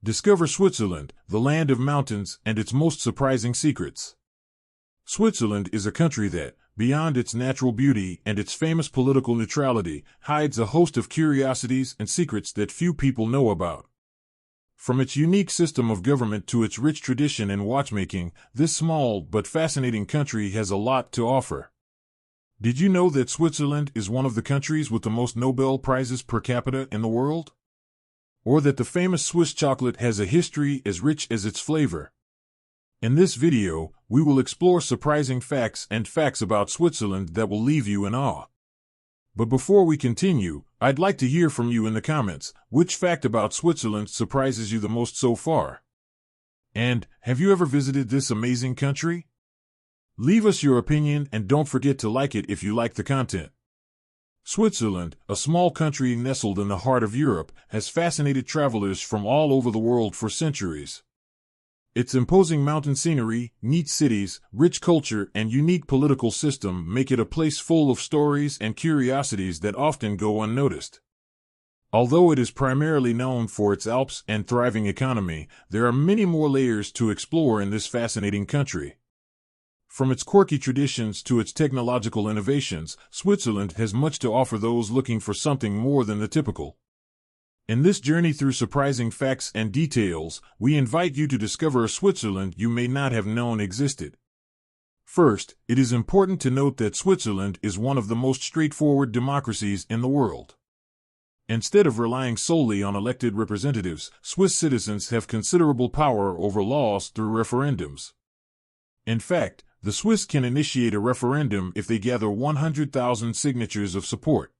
Discover Switzerland, the land of mountains and its most surprising secrets. Switzerland is a country that, beyond its natural beauty and its famous political neutrality, hides a host of curiosities and secrets that few people know about. From its unique system of government to its rich tradition in watchmaking, this small but fascinating country has a lot to offer. Did you know that Switzerland is one of the countries with the most Nobel Prizes per capita in the world? Or that the famous Swiss chocolate has a history as rich as its flavor? In this video, we will explore surprising facts about Switzerland that will leave you in awe. But before we continue, I'd like to hear from you in the comments. Which fact about Switzerland surprises you the most so far? And, have you ever visited this amazing country? Leave us your opinion and don't forget to like it if you like the content. Switzerland, a small country nestled in the heart of Europe, has fascinated travelers from all over the world for centuries. Its imposing mountain scenery, neat cities, rich culture, and unique political system make it a place full of stories and curiosities that often go unnoticed. Although it is primarily known for its Alps and thriving economy, there are many more layers to explore in this fascinating country. From its quirky traditions to its technological innovations, Switzerland has much to offer those looking for something more than the typical. In this journey through surprising facts and details, we invite you to discover a Switzerland you may not have known existed. First, it is important to note that Switzerland is one of the most straightforward democracies in the world. Instead of relying solely on elected representatives, Swiss citizens have considerable power over laws through referendums. In fact, the Swiss can initiate a referendum if they gather 100,000 signatures of support.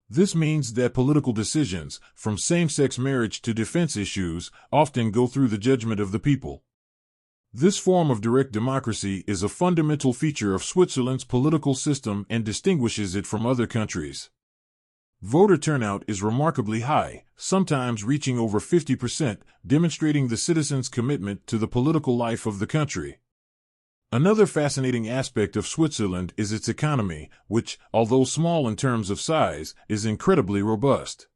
This means that political decisions, from same-sex marriage to defense issues, often go through the judgment of the people. This form of direct democracy is a fundamental feature of Switzerland's political system and distinguishes it from other countries. Voter turnout is remarkably high, sometimes reaching over 50%, demonstrating the citizens' commitment to the political life of the country. Another fascinating aspect of Switzerland is its economy, which, although small in terms of size, is incredibly robust.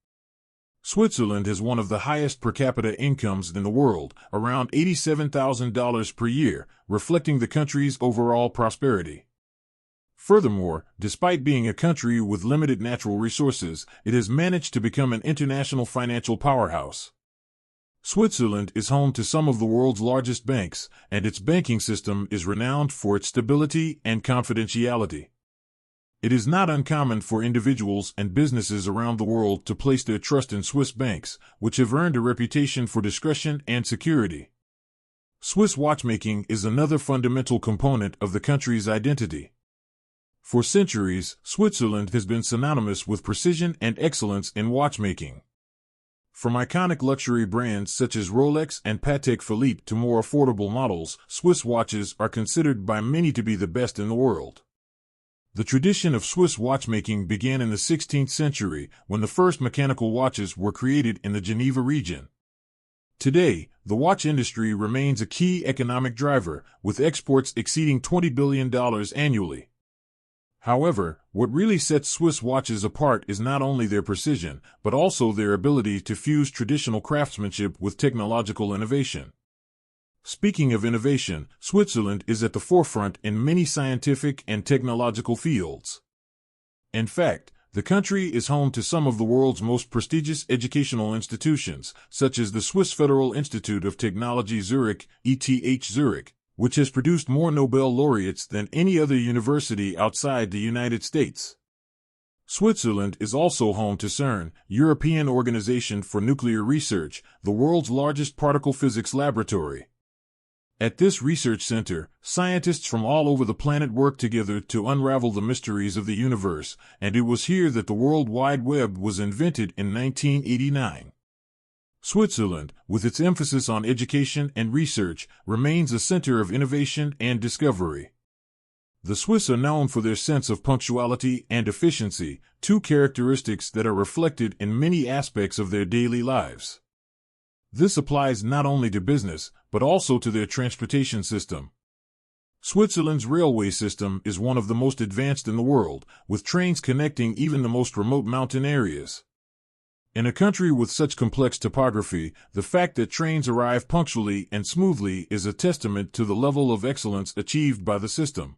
Switzerland has one of the highest per capita incomes in the world, around $87,000 per year, reflecting the country's overall prosperity. Furthermore, despite being a country with limited natural resources, it has managed to become an international financial powerhouse. Switzerland is home to some of the world's largest banks, and its banking system is renowned for its stability and confidentiality. It is not uncommon for individuals and businesses around the world to place their trust in Swiss banks, which have earned a reputation for discretion and security. Swiss watchmaking is another fundamental component of the country's identity. For centuries, Switzerland has been synonymous with precision and excellence in watchmaking. From iconic luxury brands such as Rolex and Patek Philippe to more affordable models, Swiss watches are considered by many to be the best in the world. The tradition of Swiss watchmaking began in the 16th century, when the first mechanical watches were created in the Geneva region. Today, the watch industry remains a key economic driver, with exports exceeding $20 billion annually. However, what really sets Swiss watches apart is not only their precision, but also their ability to fuse traditional craftsmanship with technological innovation. Speaking of innovation, Switzerland is at the forefront in many scientific and technological fields. In fact, the country is home to some of the world's most prestigious educational institutions, such as the Swiss Federal Institute of Technology Zurich, ETH Zurich, which has produced more Nobel laureates than any other university outside the United States. Switzerland is also home to CERN, European Organization for Nuclear Research, the world's largest particle physics laboratory. At this research center, scientists from all over the planet work together to unravel the mysteries of the universe, and it was here that the World Wide Web was invented in 1989. Switzerland, with its emphasis on education and research, remains a center of innovation and discovery. The Swiss are known for their sense of punctuality and efficiency, two characteristics that are reflected in many aspects of their daily lives. This applies not only to business, but also to their transportation system. Switzerland's railway system is one of the most advanced in the world, with trains connecting even the most remote mountain areas. In a country with such complex topography, the fact that trains arrive punctually and smoothly is a testament to the level of excellence achieved by the system.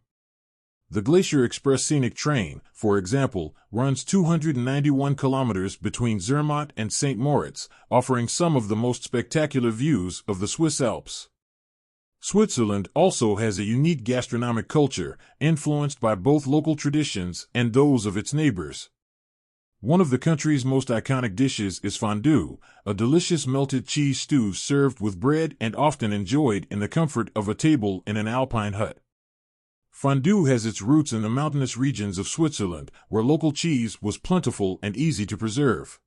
The Glacier Express Scenic Train, for example, runs 291 kilometers between Zermatt and St. Moritz, offering some of the most spectacular views of the Swiss Alps. Switzerland also has a unique gastronomic culture, influenced by both local traditions and those of its neighbors. One of the country's most iconic dishes is fondue, a delicious melted cheese stew served with bread and often enjoyed in the comfort of a table in an alpine hut. Fondue has its roots in the mountainous regions of Switzerland, where local cheese was plentiful and easy to preserve.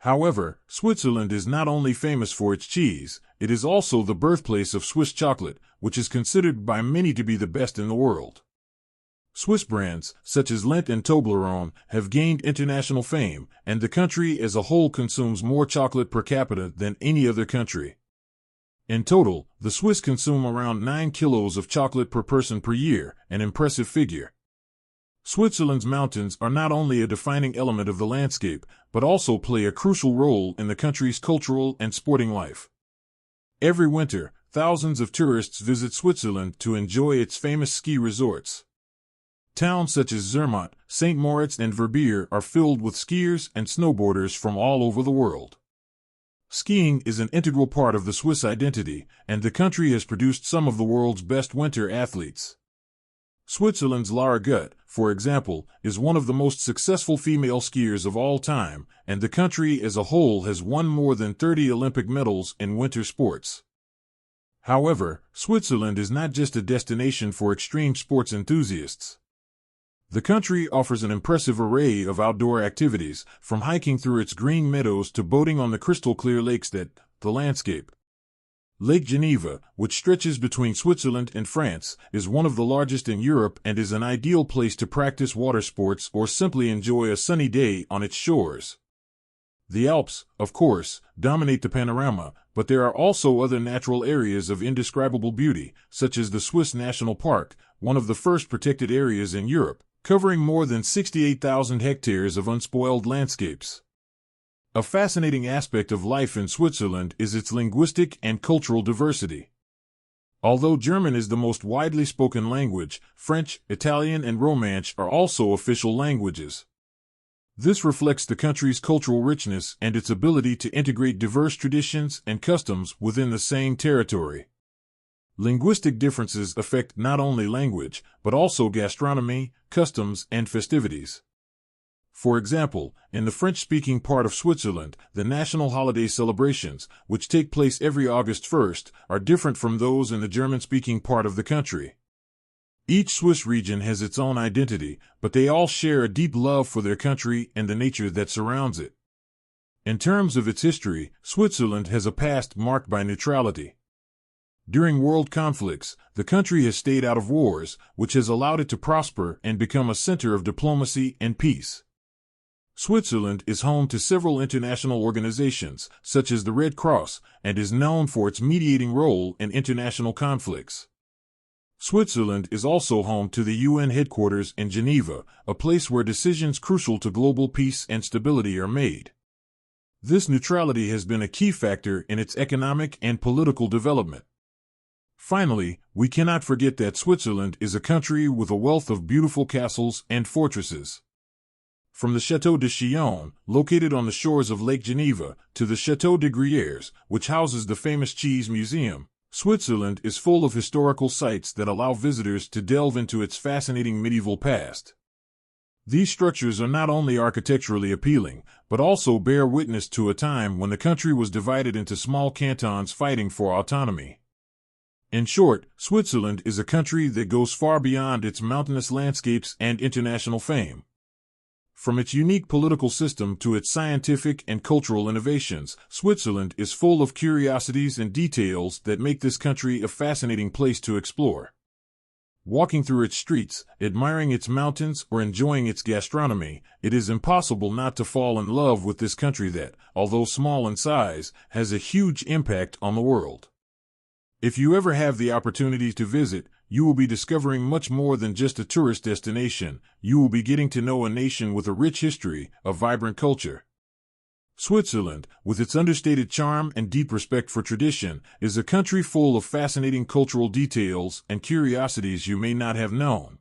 However, Switzerland is not only famous for its cheese, it is also the birthplace of Swiss chocolate, which is considered by many to be the best in the world. Swiss brands, such as Lindt and Toblerone, have gained international fame, and the country as a whole consumes more chocolate per capita than any other country. In total, the Swiss consume around 9 kilos of chocolate per person per year, an impressive figure. Switzerland's mountains are not only a defining element of the landscape, but also play a crucial role in the country's cultural and sporting life. Every winter, thousands of tourists visit Switzerland to enjoy its famous ski resorts. Towns such as Zermatt, St. Moritz, and Verbier are filled with skiers and snowboarders from all over the world. Skiing is an integral part of the Swiss identity, and the country has produced some of the world's best winter athletes. Switzerland's Lara Gut, for example, is one of the most successful female skiers of all time, and the country as a whole has won more than 30 Olympic medals in winter sports. However, Switzerland is not just a destination for extreme sports enthusiasts. The country offers an impressive array of outdoor activities, from hiking through its green meadows to boating on the crystal-clear lakes that the landscape. Lake Geneva, which stretches between Switzerland and France, is one of the largest in Europe and is an ideal place to practice water sports or simply enjoy a sunny day on its shores. The Alps, of course, dominate the panorama, but there are also other natural areas of indescribable beauty, such as the Swiss National Park, one of the first protected areas in Europe, covering more than 68,000 hectares of unspoiled landscapes. A fascinating aspect of life in Switzerland is its linguistic and cultural diversity. Although German is the most widely spoken language, French, Italian, and Romansh are also official languages. This reflects the country's cultural richness and its ability to integrate diverse traditions and customs within the same territory. Linguistic differences affect not only language, but also gastronomy, customs, and festivities. For example, in the French-speaking part of Switzerland, the national holiday celebrations, which take place every August 1st, are different from those in the German-speaking part of the country. Each Swiss region has its own identity, but they all share a deep love for their country and the nature that surrounds it. In terms of its history, Switzerland has a past marked by neutrality. During world conflicts, the country has stayed out of wars, which has allowed it to prosper and become a center of diplomacy and peace. Switzerland is home to several international organizations, such as the Red Cross, and is known for its mediating role in international conflicts. Switzerland is also home to the UN headquarters in Geneva, a place where decisions crucial to global peace and stability are made. This neutrality has been a key factor in its economic and political development. Finally, we cannot forget that Switzerland is a country with a wealth of beautiful castles and fortresses. From the Château de Chillon, located on the shores of Lake Geneva, to the Château de Gruyères, which houses the famous Cheese Museum, Switzerland is full of historical sites that allow visitors to delve into its fascinating medieval past. These structures are not only architecturally appealing, but also bear witness to a time when the country was divided into small cantons fighting for autonomy. In short, Switzerland is a country that goes far beyond its mountainous landscapes and international fame. From its unique political system to its scientific and cultural innovations, Switzerland is full of curiosities and details that make this country a fascinating place to explore. Walking through its streets, admiring its mountains, or enjoying its gastronomy, it is impossible not to fall in love with this country that, although small in size, has a huge impact on the world. If you ever have the opportunity to visit, you will be discovering much more than just a tourist destination. You will be getting to know a nation with a rich history, a vibrant culture. Switzerland, with its understated charm and deep respect for tradition, is a country full of fascinating cultural details and curiosities you may not have known.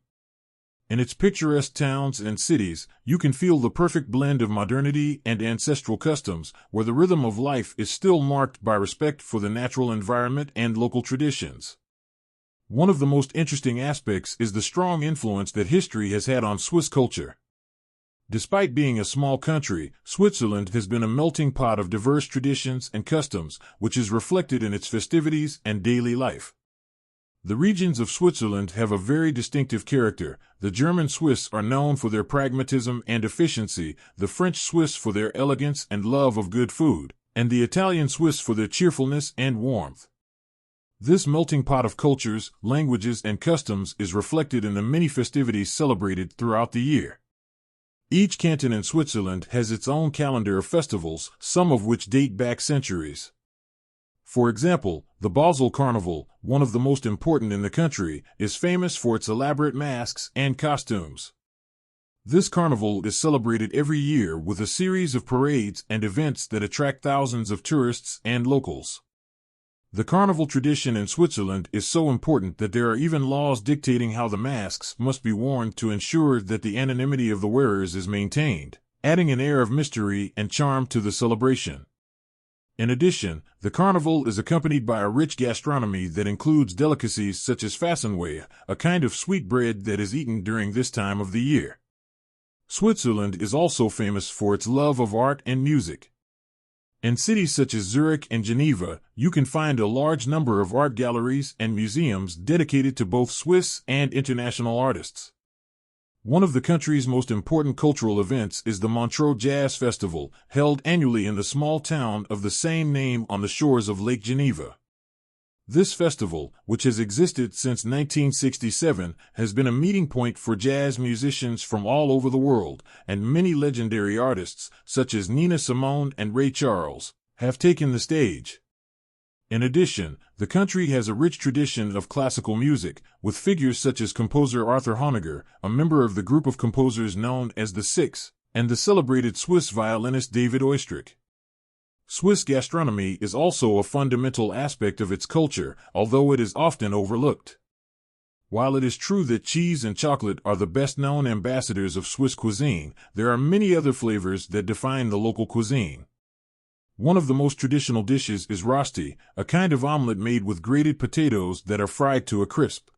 In its picturesque towns and cities, you can feel the perfect blend of modernity and ancestral customs, where the rhythm of life is still marked by respect for the natural environment and local traditions. One of the most interesting aspects is the strong influence that history has had on Swiss culture. Despite being a small country, Switzerland has been a melting pot of diverse traditions and customs, which is reflected in its festivities and daily life. The regions of Switzerland have a very distinctive character. The German Swiss are known for their pragmatism and efficiency, the French Swiss for their elegance and love of good food, and the Italian Swiss for their cheerfulness and warmth. This melting pot of cultures, languages, and customs is reflected in the many festivities celebrated throughout the year. Each canton in Switzerland has its own calendar of festivals, some of which date back centuries. For example, the Basel Carnival, one of the most important in the country, is famous for its elaborate masks and costumes. This carnival is celebrated every year with a series of parades and events that attract thousands of tourists and locals. The carnival tradition in Switzerland is so important that there are even laws dictating how the masks must be worn to ensure that the anonymity of the wearers is maintained, adding an air of mystery and charm to the celebration. In addition, the carnival is accompanied by a rich gastronomy that includes delicacies such as Fassenweh, a kind of sweet bread that is eaten during this time of the year. Switzerland is also famous for its love of art and music. In cities such as Zurich and Geneva, you can find a large number of art galleries and museums dedicated to both Swiss and international artists. One of the country's most important cultural events is the Montreux Jazz Festival, held annually in the small town of the same name on the shores of Lake Geneva. This festival, which has existed since 1967, has been a meeting point for jazz musicians from all over the world, and many legendary artists, such as Nina Simone and Ray Charles, have taken the stage. In addition, the country has a rich tradition of classical music, with figures such as composer Arthur Honegger, a member of the group of composers known as the Six, and the celebrated Swiss violinist David Oistrakh. Swiss gastronomy is also a fundamental aspect of its culture, although it is often overlooked. While it is true that cheese and chocolate are the best-known ambassadors of Swiss cuisine, there are many other flavors that define the local cuisine. One of the most traditional dishes is rosti, a kind of omelet made with grated potatoes that are fried to a crisp.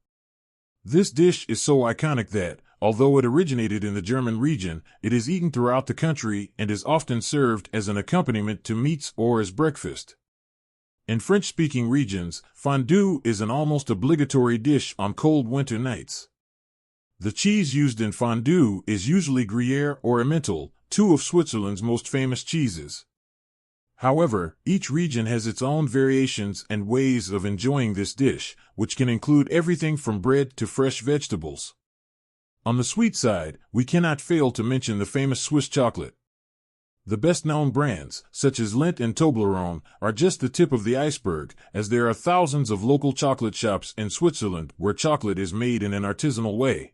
This dish is so iconic that, although it originated in the German region, it is eaten throughout the country and is often served as an accompaniment to meats or as breakfast. In French-speaking regions, fondue is an almost obligatory dish on cold winter nights. The cheese used in fondue is usually Gruyere or Emmental, two of Switzerland's most famous cheeses. However, each region has its own variations and ways of enjoying this dish, which can include everything from bread to fresh vegetables. On the sweet side, we cannot fail to mention the famous Swiss chocolate. The best-known brands, such as Lindt and Toblerone, are just the tip of the iceberg, as there are thousands of local chocolate shops in Switzerland where chocolate is made in an artisanal way.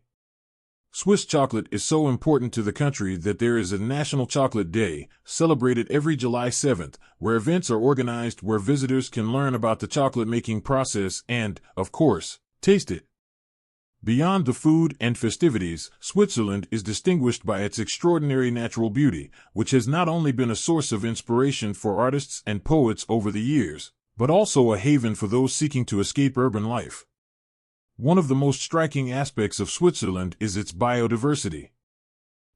Swiss chocolate is so important to the country that there is a National Chocolate Day, celebrated every July 7th, where events are organized where visitors can learn about the chocolate-making process and, of course, taste it. Beyond the food and festivities, Switzerland is distinguished by its extraordinary natural beauty, which has not only been a source of inspiration for artists and poets over the years, but also a haven for those seeking to escape urban life. One of the most striking aspects of Switzerland is its biodiversity.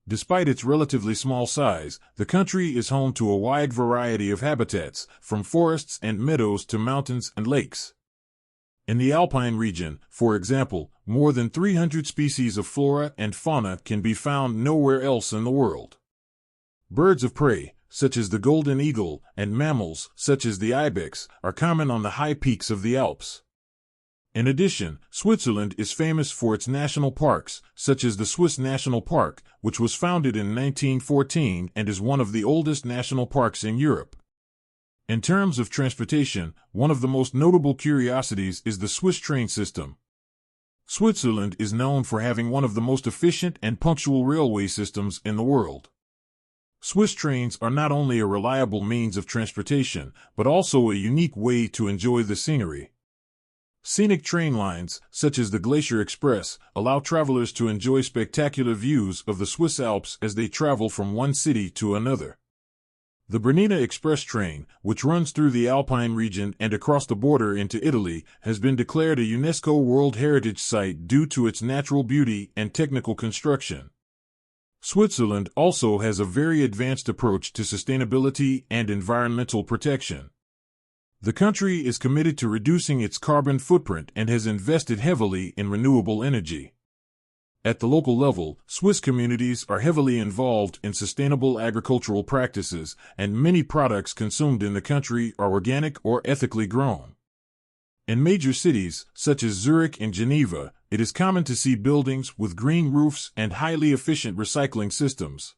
Despite its relatively small size, the country is home to a wide variety of habitats, from forests and meadows to mountains and lakes. In the Alpine region, for example, more than 300 species of flora and fauna can be found nowhere else in the world. Birds of prey, such as the golden eagle, and mammals, such as the ibex, are common on the high peaks of the Alps. In addition, Switzerland is famous for its national parks, such as the Swiss National Park, which was founded in 1914 and is one of the oldest national parks in Europe. In terms of transportation, one of the most notable curiosities is the Swiss train system. Switzerland is known for having one of the most efficient and punctual railway systems in the world. Swiss trains are not only a reliable means of transportation, but also a unique way to enjoy the scenery. Scenic train lines, such as the Glacier Express, allow travelers to enjoy spectacular views of the Swiss Alps as they travel from one city to another. The Bernina Express train, which runs through the Alpine region and across the border into Italy, has been declared a UNESCO World Heritage Site due to its natural beauty and technical construction. Switzerland also has a very advanced approach to sustainability and environmental protection. The country is committed to reducing its carbon footprint and has invested heavily in renewable energy. At the local level, Swiss communities are heavily involved in sustainable agricultural practices, and many products consumed in the country are organic or ethically grown. In major cities, such as Zurich and Geneva, it is common to see buildings with green roofs and highly efficient recycling systems.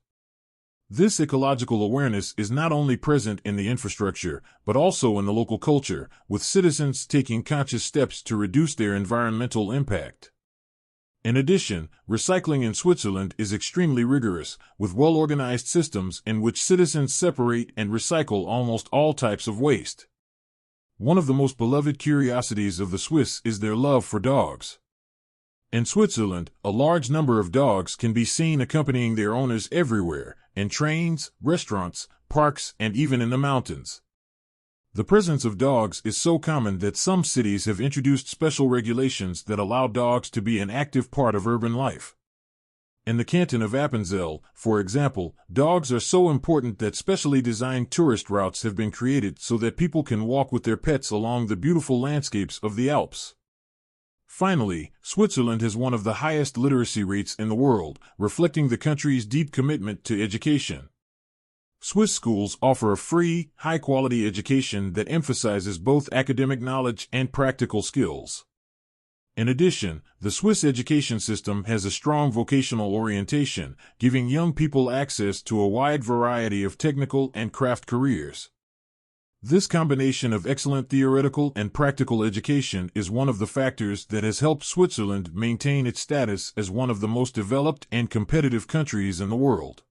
This ecological awareness is not only present in the infrastructure, but also in the local culture, with citizens taking conscious steps to reduce their environmental impact. In addition, recycling in Switzerland is extremely rigorous, with well-organized systems in which citizens separate and recycle almost all types of waste. One of the most beloved curiosities of the Swiss is their love for dogs. In Switzerland, a large number of dogs can be seen accompanying their owners everywhere, in trains, restaurants, parks, and even in the mountains. The presence of dogs is so common that some cities have introduced special regulations that allow dogs to be an active part of urban life. In the canton of Appenzell, for example, dogs are so important that specially designed tourist routes have been created so that people can walk with their pets along the beautiful landscapes of the Alps. Finally, Switzerland has one of the highest literacy rates in the world, reflecting the country's deep commitment to education. Swiss schools offer a free, high-quality education that emphasizes both academic knowledge and practical skills. In addition, the Swiss education system has a strong vocational orientation, giving young people access to a wide variety of technical and craft careers. This combination of excellent theoretical and practical education is one of the factors that has helped Switzerland maintain its status as one of the most developed and competitive countries in the world.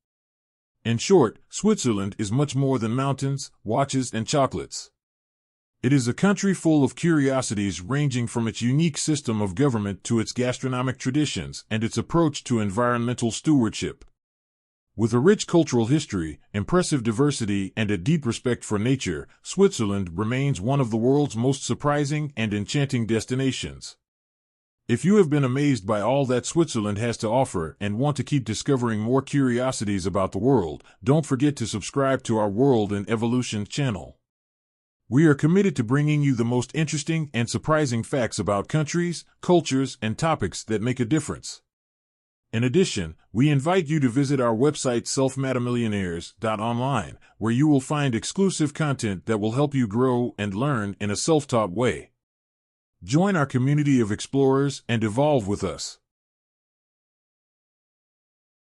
In short, Switzerland is much more than mountains, watches, and chocolates. It is a country full of curiosities ranging from its unique system of government to its gastronomic traditions and its approach to environmental stewardship. With a rich cultural history, impressive diversity, and a deep respect for nature, Switzerland remains one of the world's most surprising and enchanting destinations. If you have been amazed by all that Switzerland has to offer and want to keep discovering more curiosities about the world, don't forget to subscribe to our World in Evolution channel. We are committed to bringing you the most interesting and surprising facts about countries, cultures, and topics that make a difference. In addition, we invite you to visit our website selfmatamillionaires.online, where you will find exclusive content that will help you grow and learn in a self-taught way. Join our community of explorers and evolve with us.